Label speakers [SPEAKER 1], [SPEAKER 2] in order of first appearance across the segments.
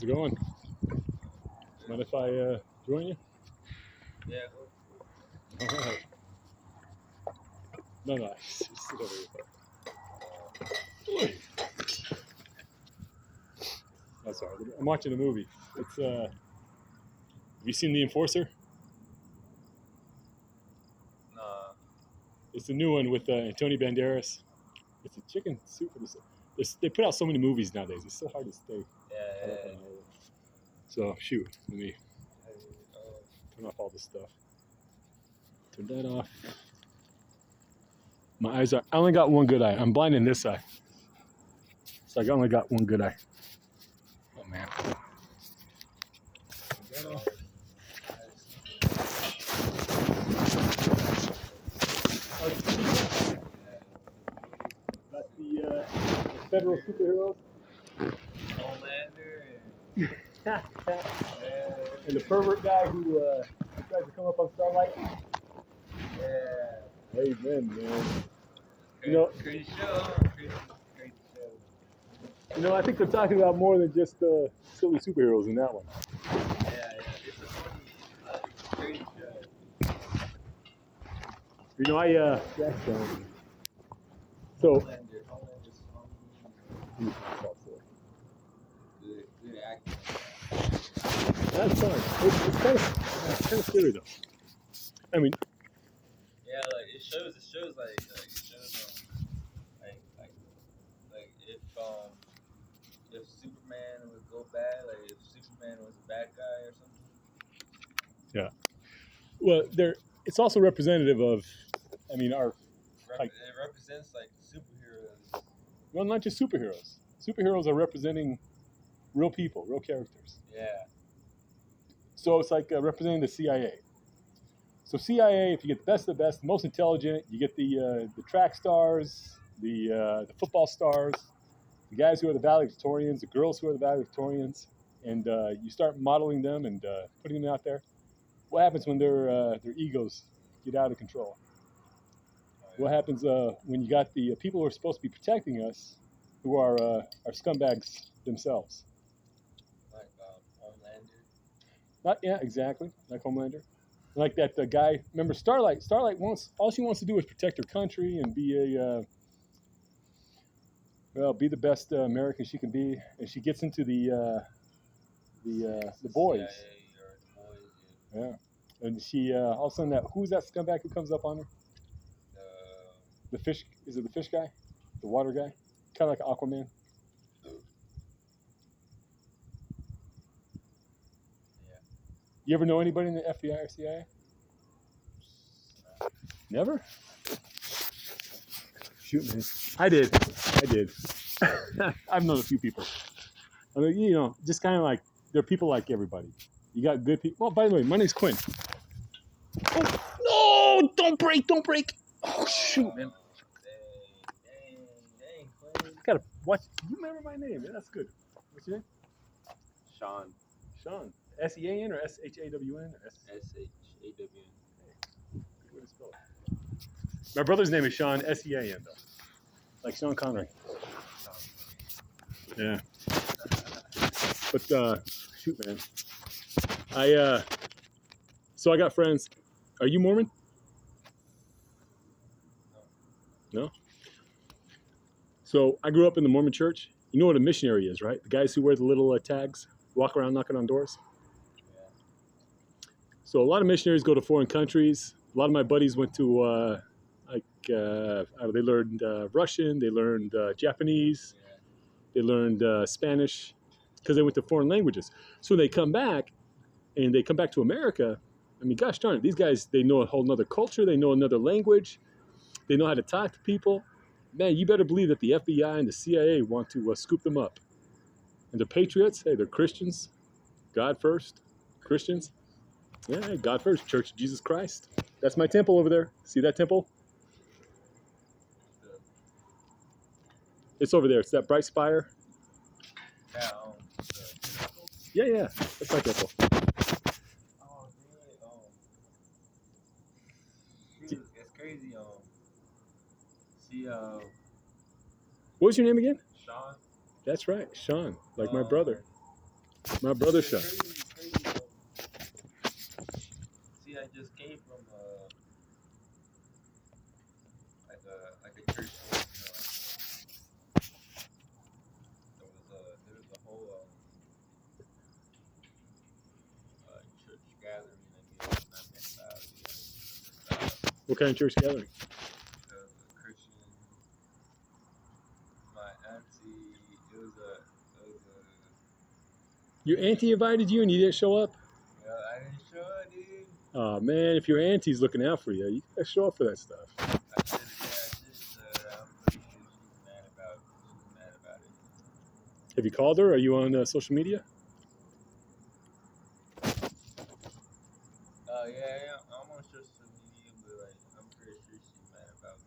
[SPEAKER 1] How's it going? Mind if I join you?
[SPEAKER 2] Yeah.
[SPEAKER 1] All right. No, sit over here. Oh, sorry. I'm watching a movie. It's have you seen The Enforcer?
[SPEAKER 2] Nah.
[SPEAKER 1] It's the new one with Antonio Banderas. It's a chicken soup. They put out so many movies nowadays. It's so hard to stay.
[SPEAKER 2] Yeah.
[SPEAKER 1] So shoot, let me turn off all this stuff. Turn that off. My eyes are. I only got one good eye. I'm blind in this eye. So I only got one good eye. Oh man. Turn that off. Got the federal superheroes.
[SPEAKER 2] Homelander
[SPEAKER 1] And the pervert guy who tries to come up on Starlight.
[SPEAKER 2] Yeah.
[SPEAKER 1] Amen, man.
[SPEAKER 2] Crazy show. Crazy show.
[SPEAKER 1] You know, I think they're talking about more than just silly superheroes in that one.
[SPEAKER 2] Yeah. It's a funny, crazy show.
[SPEAKER 1] You know, so.
[SPEAKER 2] Homelander's funny. Good acting.
[SPEAKER 1] That's fun. It's kind of scary though. I mean,
[SPEAKER 2] Yeah, like it shows like if Superman would go bad, like if Superman was a bad guy or something.
[SPEAKER 1] yeah. Well, it's also representative of, I mean, our.
[SPEAKER 2] It represents like superheroes.
[SPEAKER 1] Well, not just superheroes. Superheroes are representing real people, real characters.
[SPEAKER 2] Yeah.
[SPEAKER 1] So it's like representing the CIA. So CIA, if you get the best of the best, the most intelligent, you get the track stars, the football stars, the guys who are the valedictorians, the girls who are the valedictorians, and you start modeling them and putting them out there. What happens when their egos get out of control? What happens when you got the people who are supposed to be protecting us, who are scumbags themselves?
[SPEAKER 2] Like Homelander.
[SPEAKER 1] Not yeah, exactly like Homelander, like that guy. Remember Starlight? Starlight all she wants to do is protect her country and be be the best American she can be, and she gets into the boys. Yeah, and she all of a sudden who's that scumbag who comes up on her? The fish, is it the fish guy? The water guy? Kind of like Aquaman?
[SPEAKER 2] Yeah.
[SPEAKER 1] You ever know anybody in the FBI or CIA? Never? Shoot, man. I did. I've known a few people. I mean, you know, just kind of like, they're people like everybody. You got good people. Well, by the way, my name's Quinn. Oh, no! Don't break! Oh, shoot, man.
[SPEAKER 2] Dang,
[SPEAKER 1] I gotta watch. You remember my name? Yeah, that's good. What's your name?
[SPEAKER 2] Shawn.
[SPEAKER 1] Shawn. S-E-A-N or S-H-A-W-N?
[SPEAKER 2] S-H-A-W-N.
[SPEAKER 1] Good way to spell it. My brother's name is Shawn, S-E-A-N, though. Like Sean Connery. Yeah. But, shoot, man. So I got friends. Are you Mormon? No? So I grew up in the Mormon church. You know what a missionary is, right? The guys who wear the little tags, walk around knocking on doors.
[SPEAKER 2] Yeah.
[SPEAKER 1] So a lot of missionaries go to foreign countries. A lot of my buddies went to, they learned Russian, they learned Japanese, they learned Spanish, because they went to foreign languages. So they come back, and they come back to America. I mean, gosh darn it, these guys, they know a whole nother culture, they know another language, they know how to talk to people. Man, you better believe that the FBI and the CIA want to scoop them up. And the Patriots, hey, they're Christians. God first. Christians. Yeah, God first. Church of Jesus Christ. That's my temple over there. See that temple? It's over there. It's that bright spire. Yeah. That's my temple.
[SPEAKER 2] Oh, really? It's crazy. See,
[SPEAKER 1] What was your name again?
[SPEAKER 2] Shawn.
[SPEAKER 1] That's right, Shawn, like my brother. My brother Shawn.
[SPEAKER 2] Crazy, bro. See, I just came from like a church home, you know, like there was a whole church gathering again, and I missed out, dude. I missed out.
[SPEAKER 1] What kind of church gathering?
[SPEAKER 2] There was a Christian, my auntie. It was a.
[SPEAKER 1] Your auntie invited you and you didn't show up?
[SPEAKER 2] Yeah, I didn't show it, dude.
[SPEAKER 1] Oh man, if your auntie's looking out for you, you gotta show up for that stuff.
[SPEAKER 2] I did, yeah, I did. I'm pretty sure she's mad about it.
[SPEAKER 1] Have you called her? Are you on social media?
[SPEAKER 2] Yeah, I'm on social media, but like, I'm pretty sure she's mad about me.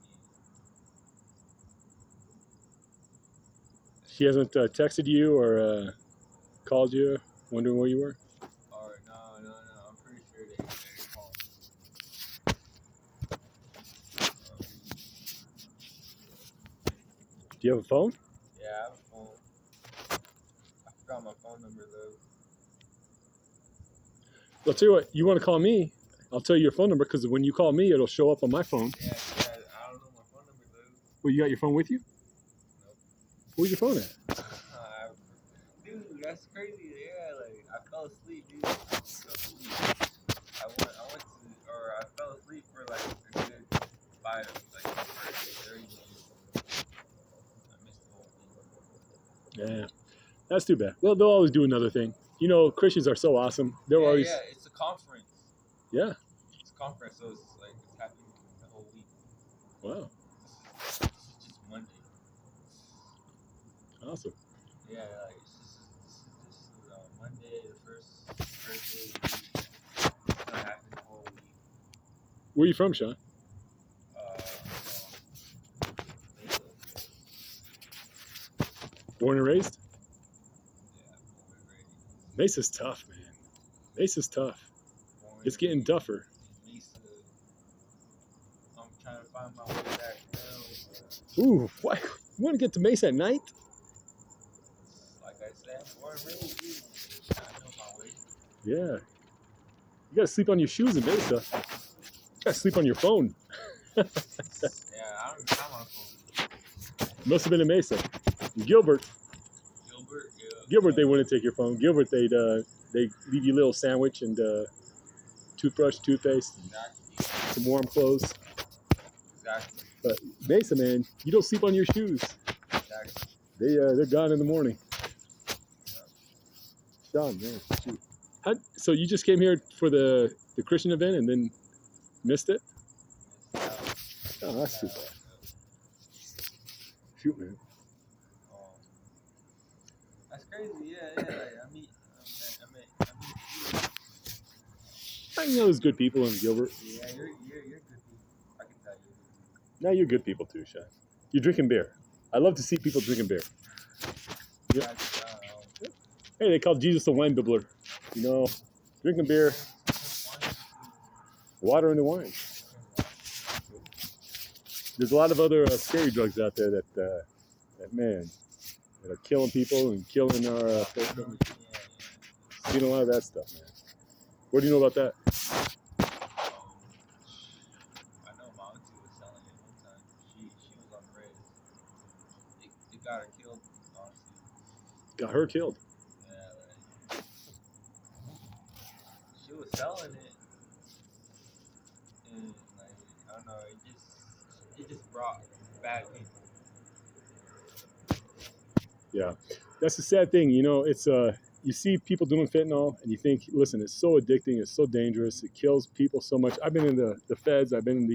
[SPEAKER 1] She hasn't texted you or called you, wondering where you were?
[SPEAKER 2] Or no, I'm pretty sure they called me.
[SPEAKER 1] Do you have a phone?
[SPEAKER 2] Yeah, I have a phone. I forgot my phone number though.
[SPEAKER 1] I'll tell you what, you want to call me, I'll tell you your phone number because when you call me, it'll show up on my phone.
[SPEAKER 2] Yeah, I don't know my phone number though.
[SPEAKER 1] Well, you got your phone with you?
[SPEAKER 2] Nope.
[SPEAKER 1] Where's your phone at?
[SPEAKER 2] Dude, that's crazy. Yeah, like I fell asleep, dude. I fell asleep for like a good 30 minutes. I missed the whole thing.
[SPEAKER 1] Yeah, that's too bad. Well, they'll always do another thing. You know, Christians are so awesome. They'll always.
[SPEAKER 2] Yeah, it's a conference.
[SPEAKER 1] Yeah.
[SPEAKER 2] It's a conference, so it's like it's happening the whole week.
[SPEAKER 1] Wow.
[SPEAKER 2] This is just Monday.
[SPEAKER 1] Awesome.
[SPEAKER 2] Yeah, like this is Monday, the first day of the week. It's gonna happen the whole week.
[SPEAKER 1] Where are you from, Shawn?
[SPEAKER 2] Mesa.
[SPEAKER 1] Born and raised?
[SPEAKER 2] Yeah, born and raised.
[SPEAKER 1] Mesa's tough, man. Mesa's tough. It's getting tougher.
[SPEAKER 2] Mesa. I'm trying to find my way back now.
[SPEAKER 1] Ooh, what? You want to get to Mesa at night?
[SPEAKER 2] Like I said, I'm born and raised, dude. I know my way.
[SPEAKER 1] Yeah. You gotta sleep on your shoes in Mesa. You gotta sleep on your phone.
[SPEAKER 2] Yeah, I don't even have my phone.
[SPEAKER 1] Must have been in Mesa. Gilbert,
[SPEAKER 2] Yeah.
[SPEAKER 1] Gilbert, they wouldn't take your phone. Gilbert, they'd leave you a little sandwich and toothbrush, toothpaste,
[SPEAKER 2] Exactly.
[SPEAKER 1] some warm clothes.
[SPEAKER 2] Exactly.
[SPEAKER 1] But Mesa, man, you don't sleep on your shoes.
[SPEAKER 2] Exactly.
[SPEAKER 1] They're gone in the morning. Shawn, man, shoot. So you just came here for the Christian event and then missed it? Oh, that's too bad. Shoot, man.
[SPEAKER 2] That's crazy. Yeah. Like, I meet
[SPEAKER 1] I know there's good people in Gilbert.
[SPEAKER 2] Yeah, you're good people. I can tell you.
[SPEAKER 1] Now you're good people too, Shawn. You're drinking beer. I love to see people drinking beer.
[SPEAKER 2] Yeah.
[SPEAKER 1] Hey, they call Jesus a wine bibbler. You know, drinking beer, water in the wine. There's a lot of other scary drugs out there that man, that are killing people and killing our seen a lot of that stuff, man. What do you know about that?
[SPEAKER 2] I know my auntie was selling it one time. She was on red. It got her killed, honestly.
[SPEAKER 1] Got her killed.
[SPEAKER 2] Yeah, like, she was selling it, and like I don't know, it just brought bad people.
[SPEAKER 1] Yeah, that's the sad thing. You know, it's you see people doing fentanyl, and you think, listen, it's so addicting, it's so dangerous, it kills people so much. I've been in the feds, I've been in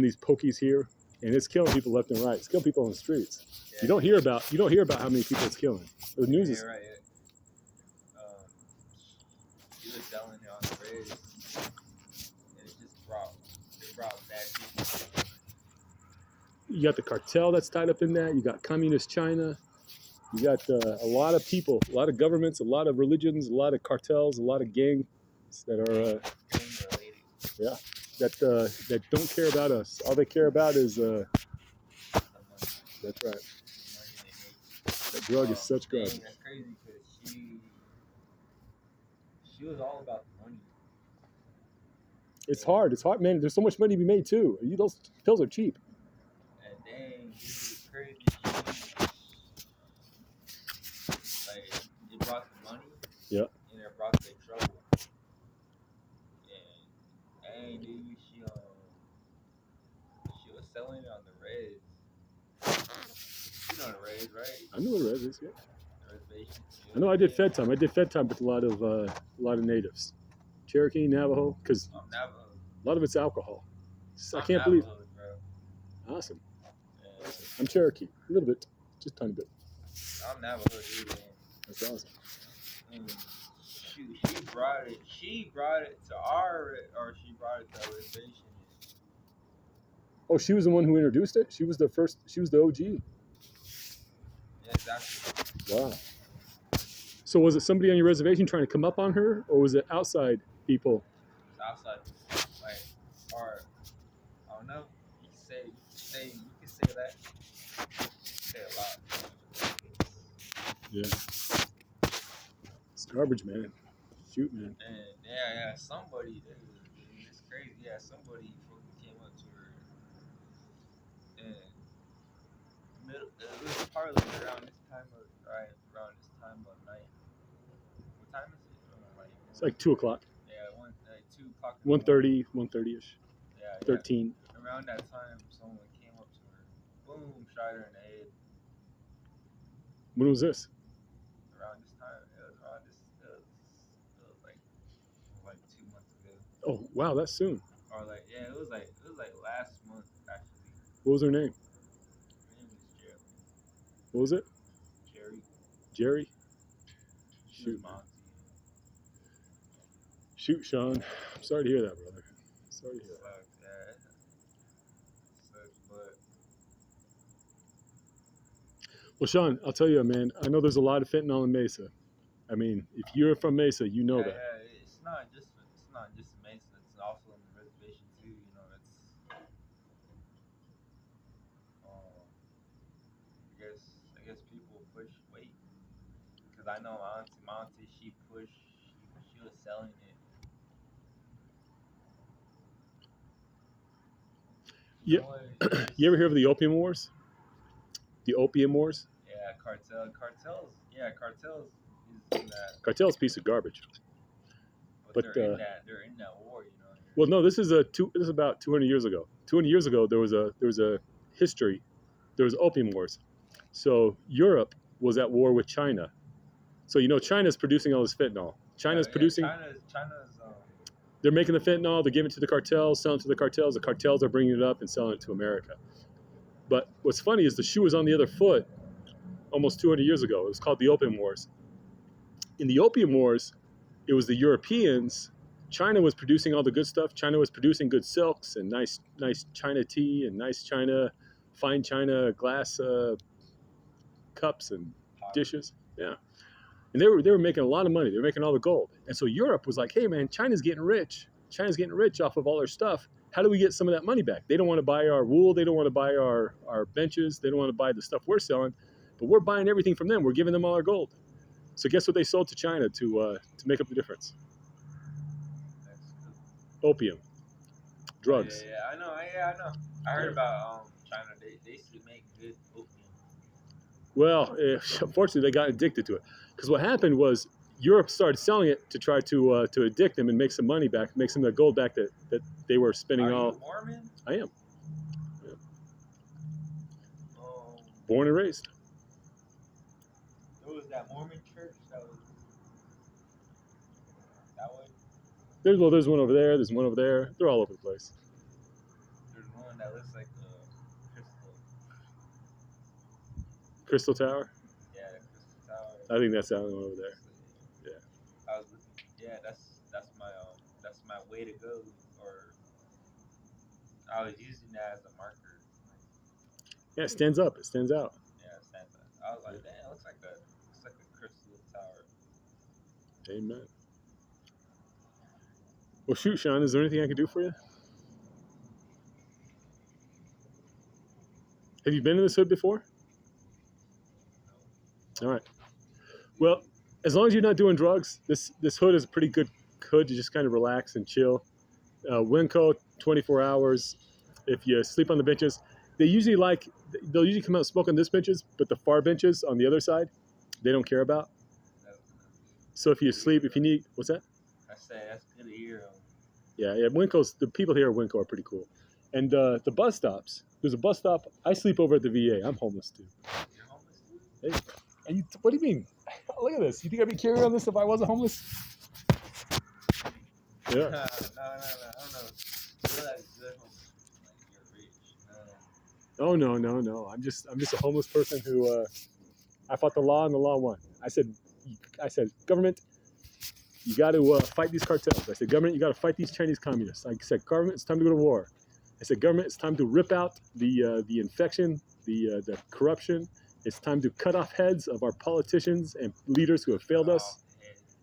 [SPEAKER 1] these pokies here, and it's killing people left and right. It's killing people on the streets.
[SPEAKER 2] Yeah,
[SPEAKER 1] You don't hear about how many people it's killing. The news is.
[SPEAKER 2] Yeah, right. She was selling it on the red, and it brought bad people.
[SPEAKER 1] You got the cartel that's tied up in that. You got communist China. You got a lot of people, a lot of governments, a lot of religions, a lot of cartels, a lot of gangs that are that don't care about us. All they care about is that's right. That drug is such drug.
[SPEAKER 2] That's crazy because she She was all about the money.
[SPEAKER 1] It's hard. It's hard, man. There's so much money to be made too. Those pills are cheap.
[SPEAKER 2] And dang, dude, it's crazy. Like, it brought the money.
[SPEAKER 1] Yeah.
[SPEAKER 2] And it brought the trouble. And dang, dude, she was selling it on the res. You know the res, right?
[SPEAKER 1] I know what res is. Yeah.
[SPEAKER 2] The reservation.
[SPEAKER 1] I know. I did Fed time. I did Fed time with a lot of natives, Cherokee, Navajo, because
[SPEAKER 2] Navajo.
[SPEAKER 1] a lot of it's alcohol. I can't
[SPEAKER 2] Navajo,
[SPEAKER 1] believe.
[SPEAKER 2] Bro.
[SPEAKER 1] Awesome.
[SPEAKER 2] Yeah.
[SPEAKER 1] I'm Cherokee, a little bit, just a tiny bit.
[SPEAKER 2] I'm Navajo, dude, man.
[SPEAKER 1] That's awesome.
[SPEAKER 2] Shoot, she brought it to our, or she brought it to our reservation.
[SPEAKER 1] Oh, she was the one who introduced it? She was the first, she was the OG.
[SPEAKER 2] Yeah, exactly.
[SPEAKER 1] Wow. So was it somebody on your reservation trying to come up on her, or was it outside people?
[SPEAKER 2] It's outside, like, or, I don't know, you can say that. Say a lot.
[SPEAKER 1] Yeah. It's garbage, man. Shoot, man.
[SPEAKER 2] And yeah, somebody, it's crazy. Yeah, somebody fucking came up to her, and it was probably around this time of night. What time is it?
[SPEAKER 1] It's like 2 o'clock.
[SPEAKER 2] Yeah, 2 o'clock.
[SPEAKER 1] 1:30, 1:30ish.
[SPEAKER 2] Yeah,
[SPEAKER 1] 13.
[SPEAKER 2] Yeah. Around that time, someone came up to her, boom, shot her in the head.
[SPEAKER 1] When was this?
[SPEAKER 2] Around this time, it was like 2 months ago.
[SPEAKER 1] Oh, wow, that's soon.
[SPEAKER 2] Or it was like last month actually.
[SPEAKER 1] What was her name?
[SPEAKER 2] Her name was Jerry.
[SPEAKER 1] What was it? Jerry?
[SPEAKER 2] Shoot.
[SPEAKER 1] Shoot, Shawn. I'm sorry to hear that, brother. Sorry to hear that. Well, Shawn, I'll tell you, man, I know there's a lot of fentanyl in Mesa. I mean, if you're from Mesa, you know that.
[SPEAKER 2] Yeah, it's not just Mesa. It's also on the reservation too. You know, it's. I guess people push weight, because I know my auntie, she was selling it.
[SPEAKER 1] Yeah. You ever hear of the opium wars? The opium wars?
[SPEAKER 2] Yeah, cartels. Yeah, cartels is in that.
[SPEAKER 1] Cartel's a piece of garbage.
[SPEAKER 2] But they're in that war, you know.
[SPEAKER 1] Well, no, this is about 200 years ago. 200 years ago, there was a history. There was opium wars. So Europe was at war with China. So China's producing all this fentanyl. China's producing.
[SPEAKER 2] China's.
[SPEAKER 1] They're making the fentanyl. They're giving it to the cartels, selling it to the cartels. The cartels are bringing it up and selling it to America. But what's funny is the shoe was on the other foot almost 200 years ago. It was called the Opium Wars. In the Opium Wars, it was the Europeans. China was producing all the good stuff. China was producing good silks and nice China tea and nice fine China glass cups and dishes. Yeah. And they were making a lot of money. They were making all the gold. And so Europe was like, hey, man, China's getting rich. China's getting rich off of all our stuff. How do we get some of that money back? They don't want to buy our wool. They don't want to buy our benches. They don't want to buy the stuff we're selling. But we're buying everything from them. We're giving them all our gold. So guess what they sold to China to make up the difference? Opium. Drugs.
[SPEAKER 2] Yeah, I know. I heard about China. They used to make good opium.
[SPEAKER 1] Well, unfortunately, they got addicted to it. Because what happened was Europe started selling it to try to addict them and make some money back, make some of the gold back that they were spending all.
[SPEAKER 2] Are you Mormon?
[SPEAKER 1] I am. Yeah. Born and raised.
[SPEAKER 2] There was that Mormon church that was that way.
[SPEAKER 1] There's one over there. There's one over there. They're all over the place.
[SPEAKER 2] There's one that looks like a
[SPEAKER 1] Crystal Tower.
[SPEAKER 2] Yeah, the Crystal Tower.
[SPEAKER 1] I think that's the only one over there. Yeah.
[SPEAKER 2] I was looking. Yeah, that's my way to go. Or I was using that as a marker.
[SPEAKER 1] Yeah, it stands up. It stands out.
[SPEAKER 2] Yeah, it stands up. I was like, damn, it looks like a Crystal Tower.
[SPEAKER 1] Amen. Well, shoot, Shawn, is there anything I can do for you? Have you been in this hood before? All right. Well, as long as you're not doing drugs, this hood is a pretty good hood to just kind of relax and chill. WinCo, 24 hours. If you sleep on the benches, they'll usually come out smoke on this benches, but the far benches on the other side, they don't care about. So if you sleep, if you need, what's that?
[SPEAKER 2] I say that's good to hear.
[SPEAKER 1] Yeah. The people here at WinCo are pretty cool. And the bus stops, there's a bus stop. I sleep over at the VA. I'm homeless too.
[SPEAKER 2] You're homeless too?
[SPEAKER 1] Hey, what do you mean? Look at this. You think I'd be carrying on this if I wasn't homeless? Yeah.
[SPEAKER 2] No. I don't know. You're like good homeless. Like you're rich.
[SPEAKER 1] Oh no. I'm just a homeless person who I fought the law and the law won. I said, government, you got to fight these cartels. I said, government, you got to fight these Chinese communists. I said, government, it's time to go to war. I said, government, it's time to rip out the infection, the corruption. It's time to cut off heads of our politicians and leaders who have failed us.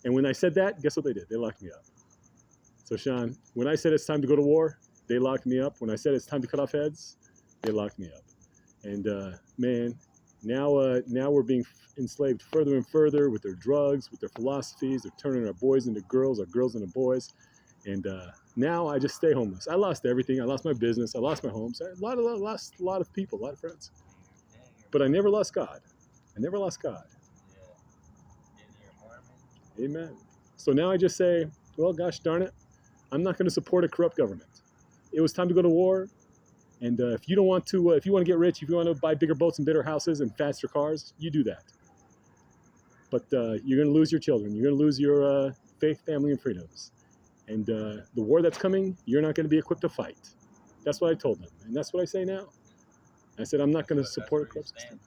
[SPEAKER 1] And when I said that, guess what they did? They locked me up. So Shawn, when I said it's time to go to war, they locked me up. When I said it's time to cut off heads, they locked me up. And man, now we're being enslaved further and further with their drugs, with their philosophies. They're turning our boys into girls, our girls into boys. And now I just stay homeless. I lost everything. I lost my business. I lost my homes. I lost a lot of people, a lot of friends. But I never lost God. I never lost God. Amen. So now I just say, well, gosh darn it, I'm not going to support a corrupt government. It was time to go to war. And if you don't want to, if you want to get rich, if you want to buy bigger boats and better houses and faster cars, you do that. But you're going to lose your children. You're going to lose your faith, family, and freedoms. And the war that's coming, you're not going to be equipped to fight. That's what I told them. And that's what I say now. I said, I'm not going to support a corrupt system.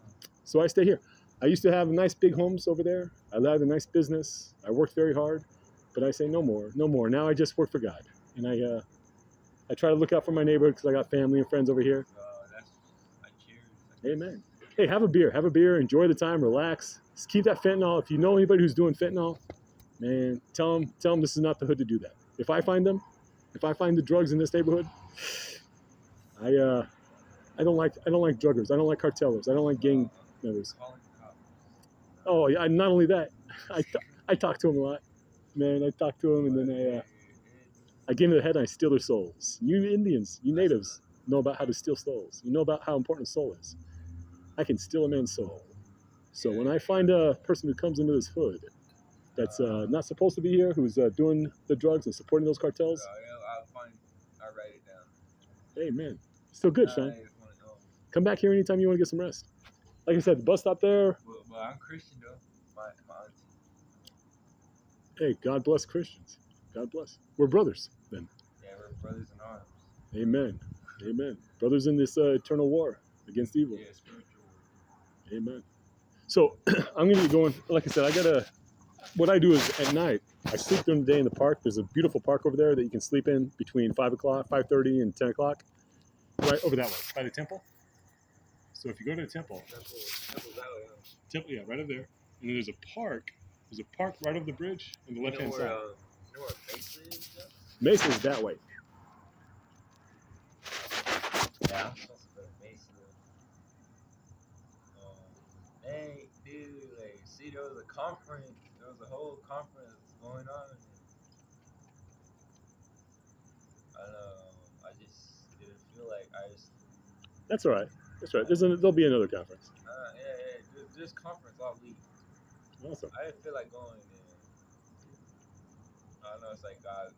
[SPEAKER 1] So I stay here. I used to have nice big homes over there. I had a nice business. I worked very hard. But I say no more. Now I just work for God. And I try to look out for my neighborhood because I got family and friends over here. Amen. Hey, have a beer. Enjoy the time. Relax. Just keep that fentanyl. If you know anybody who's doing fentanyl, man, tell them this is not the hood to do that. If I find the drugs in this neighborhood, I don't like druggers. I don't like cartellers. I don't like gang members. Oh yeah. Not only that, I talk to them a lot, man. I talk to them and then I get into the head and I steal their souls. You Indians, you natives know about how to steal souls. You know about how important a soul is. I can steal a man's soul. So when I find a person who comes into this hood that's not supposed to be here, who's doing the drugs and supporting those cartels,
[SPEAKER 2] I'll write it down.
[SPEAKER 1] Amen. Still good, Shawn. Come back here anytime you want to get some rest. Like I said, the bus stop there.
[SPEAKER 2] Well, I'm Christian though. My auntie.
[SPEAKER 1] Hey, God bless Christians. God bless. We're brothers then.
[SPEAKER 2] Yeah, we're brothers in arms.
[SPEAKER 1] Amen. Brothers in this eternal war against evil.
[SPEAKER 2] Yeah, spiritual war.
[SPEAKER 1] Amen. So I'm going to be going, like I said, what I do is at night, I sleep during the day in the park. There's a beautiful park over there that you can sleep in between 5 o'clock, 5:30 and 10 o'clock. Right over that way, by the temple. So if you go to the temple, yeah, right over there. And then there's a park. There's a park right over the bridge on the left-hand side.
[SPEAKER 2] You know where Mesa is?
[SPEAKER 1] Mesa is that way.
[SPEAKER 2] Yeah, I'm supposed to go to Mesa. Hey, dude, like, see, there was a conference. There was a whole conference going on. I just didn't feel like
[SPEAKER 1] That's all right. There'll be another conference.
[SPEAKER 2] Yeah. This conference all week.
[SPEAKER 1] Awesome.
[SPEAKER 2] I didn't feel like going there. I don't know. It's like God.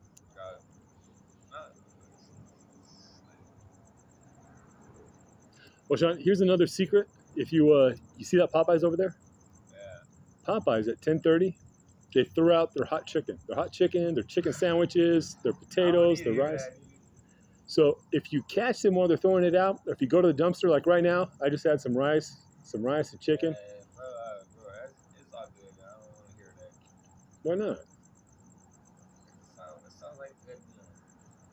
[SPEAKER 1] Well, Shawn, here's another secret. If you see that Popeyes over there?
[SPEAKER 2] Yeah.
[SPEAKER 1] Popeyes at 10:30, they throw out their hot chicken. Their chicken sandwiches, their potatoes, their rice. So if you catch them while they're throwing it out, or if you go to the dumpster like right now, I just had some rice and chicken.
[SPEAKER 2] Bro, it's all good. I don't want to hear that.
[SPEAKER 1] Why not?
[SPEAKER 2] It sounds like a good meal.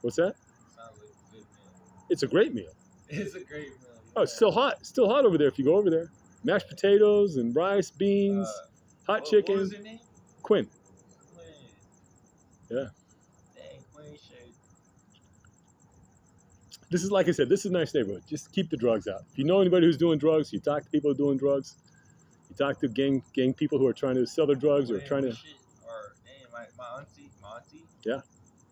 [SPEAKER 1] What's that?
[SPEAKER 2] It sounds like a good meal.
[SPEAKER 1] It's a great meal.
[SPEAKER 2] It's a great meal. Yeah.
[SPEAKER 1] Oh, it's still hot over there if you go over there. Mashed potatoes and rice, beans, hot chicken.
[SPEAKER 2] What was your name?
[SPEAKER 1] Quinn. Yeah.
[SPEAKER 2] Dang, Quinn shit.
[SPEAKER 1] This is, like I said, this is a nice neighborhood. Just keep the drugs out. If you know anybody who's doing drugs, you talk to people who are doing drugs, You talk to gang people who are trying to sell their drugs or trying to.
[SPEAKER 2] Shit, or damn, my auntie.
[SPEAKER 1] Yeah.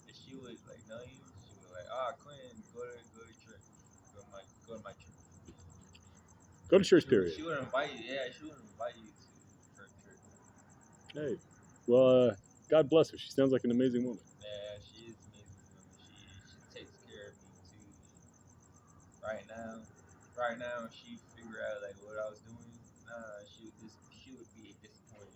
[SPEAKER 2] If she would like know you, she would like, Quinn, go to church, go to my church.
[SPEAKER 1] Go to church, period.
[SPEAKER 2] She would invite you. Yeah, she would invite you to her church.
[SPEAKER 1] Hey, well, God bless her. She sounds like an amazing woman.
[SPEAKER 2] Yeah, she is amazing woman. She takes care of me too. Right now, she figured out like what I was doing. She would be disappointed.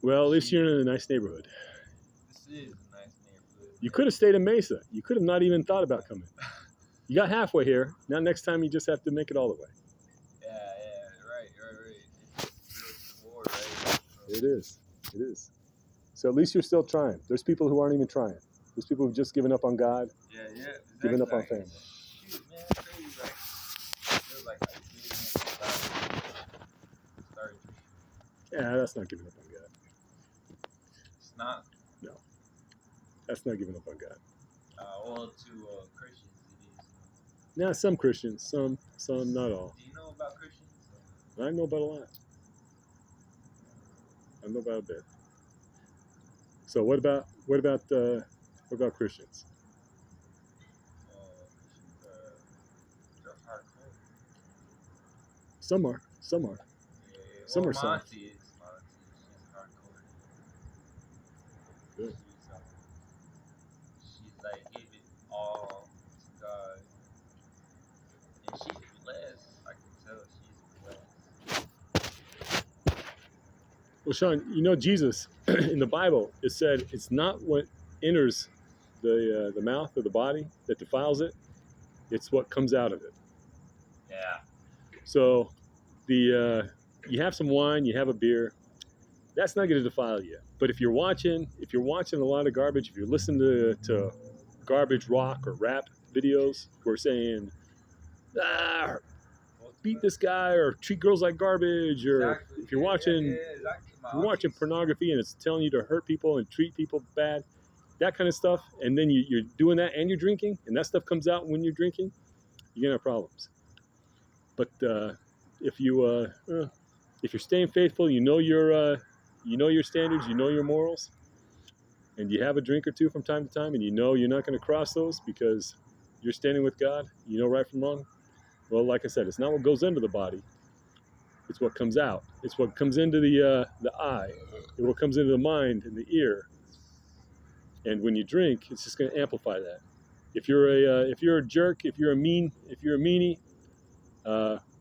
[SPEAKER 1] Well, at least you're in a nice neighborhood.
[SPEAKER 2] This is a nice neighborhood.
[SPEAKER 1] You could have stayed in Mesa. You could have not even thought about coming. You got halfway here. Now next time you just have to make it all the way.
[SPEAKER 2] Yeah, right. It's war, right?
[SPEAKER 1] It is. So at least you're still trying. There's people who aren't even trying. There's people who've just given up on God.
[SPEAKER 2] Yeah, exactly.
[SPEAKER 1] Given up on family.
[SPEAKER 2] Shoot, man, that's crazy. Like, it feels like I gave up on God. Started.
[SPEAKER 1] Yeah, that's not giving up on God.
[SPEAKER 2] It's not.
[SPEAKER 1] No, that's not giving up on God.
[SPEAKER 2] Well, to Christians, it is.
[SPEAKER 1] Now, some Christians, some, not all.
[SPEAKER 2] Do you know about Christians?
[SPEAKER 1] I know about a lot. I know about a bit. So what about Christians?
[SPEAKER 2] They're hardcore.
[SPEAKER 1] Some are.
[SPEAKER 2] Yeah,
[SPEAKER 1] Some
[SPEAKER 2] well,
[SPEAKER 1] are soft.
[SPEAKER 2] Monty is she's hardcore.
[SPEAKER 1] Good.
[SPEAKER 2] She's like give it all to God, and she's blessed. I can tell she's blessed.
[SPEAKER 1] Well, Shawn, you know Jesus in the Bible, it said it's not what enters the mouth or the body that defiles it; it's what comes out of it.
[SPEAKER 2] Yeah.
[SPEAKER 1] So, you have some wine, you have a beer. That's not going to defile you. But if you're watching a lot of garbage, if you're listening to garbage rock or rap videos who are saying, beat this guy or treat girls like garbage, or
[SPEAKER 2] Exactly.
[SPEAKER 1] if you're watching pornography and it's telling you to hurt people and treat people bad, that kind of stuff, and then you're doing that and you're drinking, and that stuff comes out when you're drinking, you're gonna have problems. But if you're staying faithful, you know your standards, you know your morals, and you have a drink or two from time to time, and you know you're not going to cross those because you're standing with God, you know right from wrong. Well, like I said, it's not what goes into the body, it's what comes out. It's what comes into the eye, and what comes into the mind and the ear. And when you drink, it's just going to amplify that. If you're a jerk, if you're a meanie,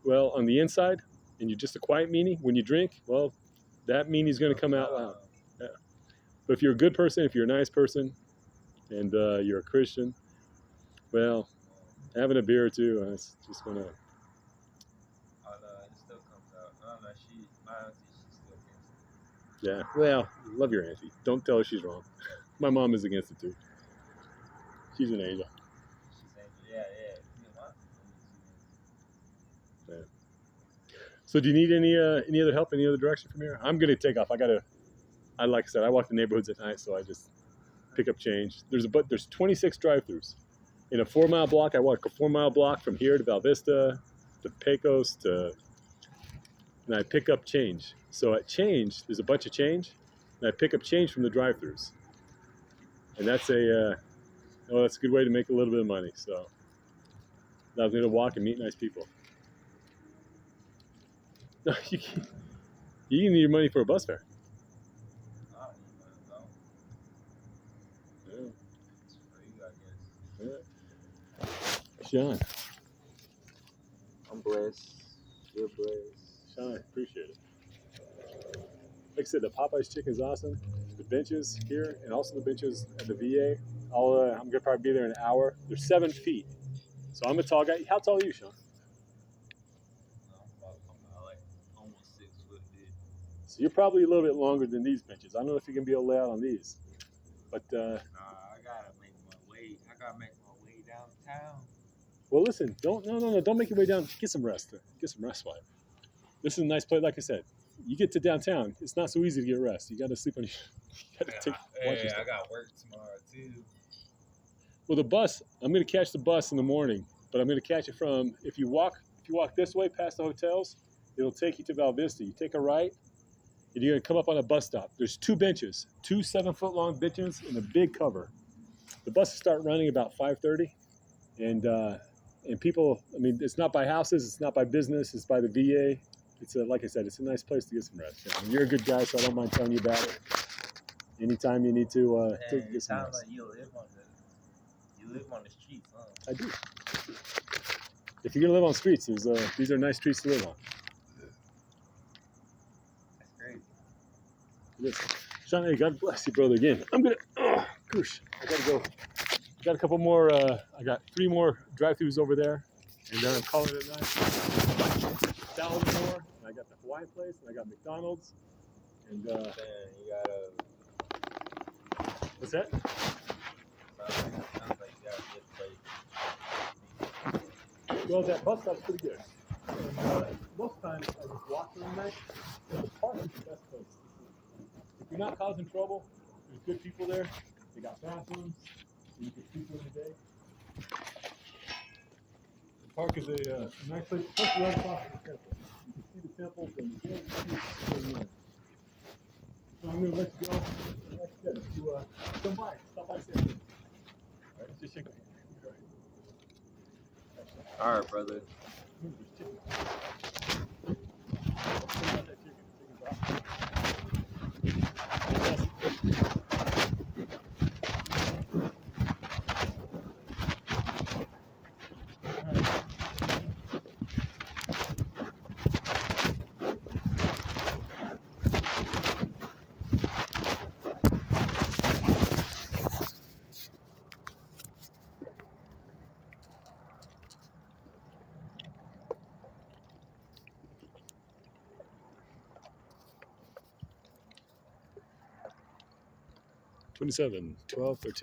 [SPEAKER 1] well, on the inside, and you're just a quiet meanie, when you drink, well, that meanie's going to come out loud. Yeah. But if you're a good person, if you're a nice person, and you're a Christian, well, having a beer or two, it's just going to...
[SPEAKER 2] Oh, no, it still comes out. No, my auntie, she's still against it.
[SPEAKER 1] Yeah, well, love your auntie. Don't tell her she's wrong. My mom is against it too. She's an angel.
[SPEAKER 2] Yeah.
[SPEAKER 1] Yeah. So do you need any other help, any other direction from here? I'm gonna take off. Like I said, I walk the neighborhoods at night, so I just pick up change. There's 26 drive-throughs in a 4-mile block. I walk a 4-mile block from here to Val Vista, to Pecos, and I pick up change. So at change, there's a bunch of change, and I pick up change from the drive-throughs, and that's a good way to make a little bit of money. So allows me to walk and meet nice people. No, you need your money for a bus fare. Yeah.
[SPEAKER 2] It's free, I guess.
[SPEAKER 1] Yeah. Shawn.
[SPEAKER 2] I'm blessed. You're blessed.
[SPEAKER 1] Shawn, I appreciate it. Like I said, the Popeye's chicken is awesome. The benches here, and also the benches at the VA. I'm gonna probably be there in an hour. They're 7 feet, so I'm a tall guy. How tall are you, Shawn?
[SPEAKER 2] I'm like almost 6 foot, dude.
[SPEAKER 1] So you're probably a little bit longer than these benches. I don't know if you're gonna be able to lay out on these, but
[SPEAKER 2] I gotta make my way. I gotta make my way downtown.
[SPEAKER 1] well, listen, don't make your way down. Get some rest. Get some rest, wife. This is a nice place. Like I said, you get to downtown, it's not so easy to get rest. You got to sleep on your.
[SPEAKER 2] I got work tomorrow too.
[SPEAKER 1] Well, the bus. I'm gonna catch the bus in the morning, but I'm gonna catch it from if you If you walk this way past the hotels, it'll take you to Val Vista. You take a right, and you're gonna come up on a bus stop. There's two benches, two 7-foot-long benches, and a big cover. The buses start running about 5:30, and people. I mean, it's not by houses, it's not by business, it's by the VA. It's like I said, it's a nice place to get some rest. I mean, you're a good guy, so I don't mind telling you about it. Anytime you need to
[SPEAKER 2] Man,
[SPEAKER 1] get
[SPEAKER 2] it
[SPEAKER 1] some
[SPEAKER 2] sounds
[SPEAKER 1] rest.
[SPEAKER 2] like you live on the streets, huh?
[SPEAKER 1] I do. If you're gonna live on streets, these are nice streets to live on.
[SPEAKER 2] That's crazy.
[SPEAKER 1] It is. Shawn, hey, God bless you, brother. Again, I'm gonna. Oh, gosh, I gotta go. I got a couple more. I got 3 more drive-throughs over there, and then I'm calling it a night. Salad more. And I got the Hawaiian place, and I got McDonald's. And
[SPEAKER 2] Man, you gotta.
[SPEAKER 1] what's that?
[SPEAKER 2] Sounds like you got a good place.
[SPEAKER 1] Well, that bus stop's pretty good. And, most times I just walk around night. The park is the best place. If you're not causing trouble, there's good people there. They got bathrooms. So you can sleep during the day. The park is a nice place, especially right across from the temple. You can see the temple from the gate. So I'm going to let you go. Like I said, if you come by, stop by and say hello. All right, just shake my hand.
[SPEAKER 2] All right, brother.
[SPEAKER 1] Remember, there's chicken. Chicken. 27, 12, 13.